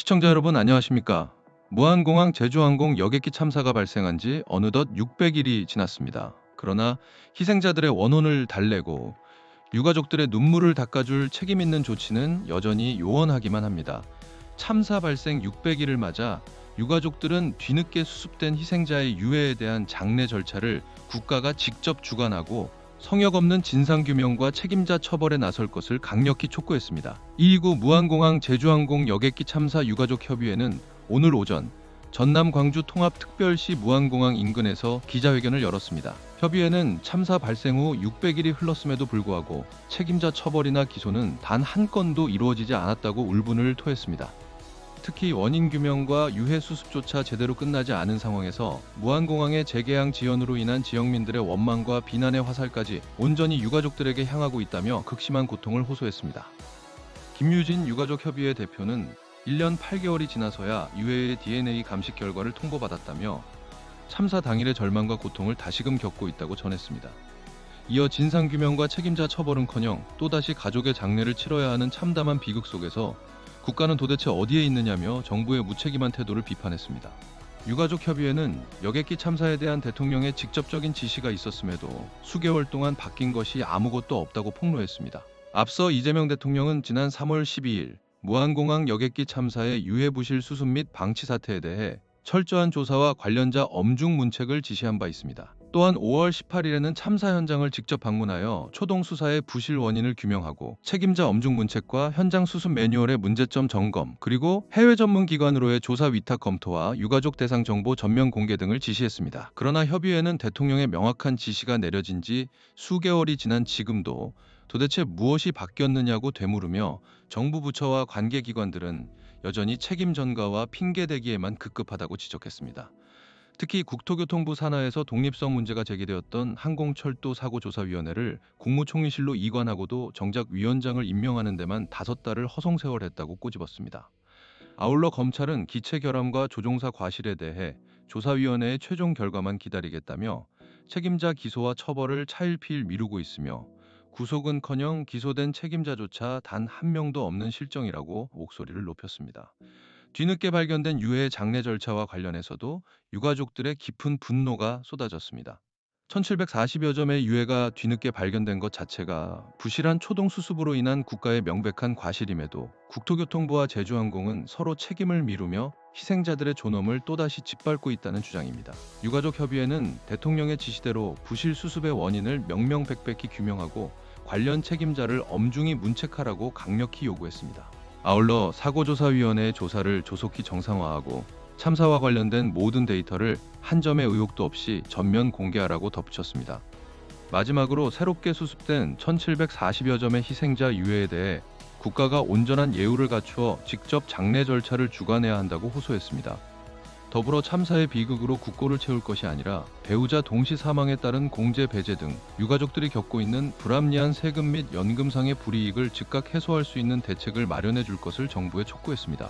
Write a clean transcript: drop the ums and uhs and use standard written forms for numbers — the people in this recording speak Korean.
시청자 여러분 안녕하십니까? 무안공항 제주항공 여객기 참사가 발생한 지 어느덧 600일이 지났습니다. 그러나 희생자들의 원혼을 달래고 유가족들의 눈물을 닦아줄 책임 있는 조치는 여전히 요원하기만 합니다. 참사 발생 600일을 맞아 유가족들은 뒤늦게 수습된 희생자의 유해에 대한 장례 절차를 국가가 직접 주관하고 성역 없는 진상규명과 책임자 처벌에 나설 것을 강력히 촉구했습니다. 229 무안공항 제주항공 여객기 참사 유가족 협의회는 오늘 오전 전남 광주 통합특별시 무안공항 인근에서 기자회견을 열었습니다. 협의회는 참사 발생 후 600일이 흘렀음에도 불구하고 책임자 처벌이나 기소는 단 한 건도 이루어지지 않았다고 울분을 토했습니다. 특히 원인 규명과 유해 수습조차 제대로 끝나지 않은 상황에서 무안공항의 재개항 지연으로 인한 지역민들의 원망과 비난의 화살까지 온전히 유가족들에게 향하고 있다며 극심한 고통을 호소했습니다. 김유진 유가족협의회 대표는 1년 8개월이 지나서야 유해의 DNA 감식 결과를 통보받았다며 참사 당일의 절망과 고통을 다시금 겪고 있다고 전했습니다. 이어 진상규명과 책임자 처벌은커녕 또다시 가족의 장례를 치러야 하는 참담한 비극 속에서 국가는 도대체 어디에 있느냐며 정부의 무책임한 태도를 비판했습니다. 유가족협의회는 여객기 참사에 대한 대통령의 직접적인 지시가 있었음에도 수개월 동안 바뀐 것이 아무것도 없다고 폭로했습니다. 앞서 이재명 대통령은 지난 3월 12일 무안공항 여객기 참사의 유해부실 수습 및 방치 사태에 대해 철저한 조사와 관련자 엄중 문책을 지시한 바 있습니다. 또한 5월 18일에는 참사 현장을 직접 방문하여 초동 수사의 부실 원인을 규명하고 책임자 엄중 문책과 현장 수습 매뉴얼의 문제점 점검, 그리고 해외 전문 기관으로의 조사 위탁 검토와 유가족 대상 정보 전면 공개 등을 지시했습니다. 그러나 협의회는 대통령의 명확한 지시가 내려진 지 수개월이 지난 지금도 도대체 무엇이 바뀌었느냐고 되물으며 정부 부처와 관계기관들은 여전히 책임 전가와 핑계대기에만 급급하다고 지적했습니다. 특히 국토교통부 산하에서 독립성 문제가 제기되었던 항공철도사고조사위원회를 국무총리실로 이관하고도 정작 위원장을 임명하는 데만 5달을 허송세월했다고 꼬집었습니다. 아울러 검찰은 기체 결함과 조종사 과실에 대해 조사위원회의 최종 결과만 기다리겠다며 책임자 기소와 처벌을 차일피일 미루고 있으며 구속은커녕 기소된 책임자조차 단 한 명도 없는 실정이라고 목소리를 높였습니다. 뒤늦게 발견된 유해의 장례 절차와 관련해서도 유가족들의 깊은 분노가 쏟아졌습니다. 1740여 점의 유해가 뒤늦게 발견된 것 자체가 부실한 초동 수습으로 인한 국가의 명백한 과실임에도 국토교통부와 제주항공은 서로 책임을 미루며 희생자들의 존엄을 또다시 짓밟고 있다는 주장입니다. 유가족협의회는 대통령의 지시대로 부실 수습의 원인을 명명백백히 규명하고 관련 책임자를 엄중히 문책하라고 강력히 요구했습니다. 아울러 사고조사위원회의 조사를 조속히 정상화하고 참사와 관련된 모든 데이터를 한 점의 의혹도 없이 전면 공개하라고 덧붙였습니다. 마지막으로 새롭게 수습된 1740여 점의 희생자 유해에 대해 국가가 온전한 예우를 갖추어 직접 장례 절차를 주관해야 한다고 호소했습니다. 더불어 참사의 비극으로 국고를 채울 것이 아니라 배우자 동시 사망에 따른 공제 배제 등 유가족들이 겪고 있는 불합리한 세금 및 연금상의 불이익을 즉각 해소할 수 있는 대책을 마련해 줄 것을 정부에 촉구했습니다.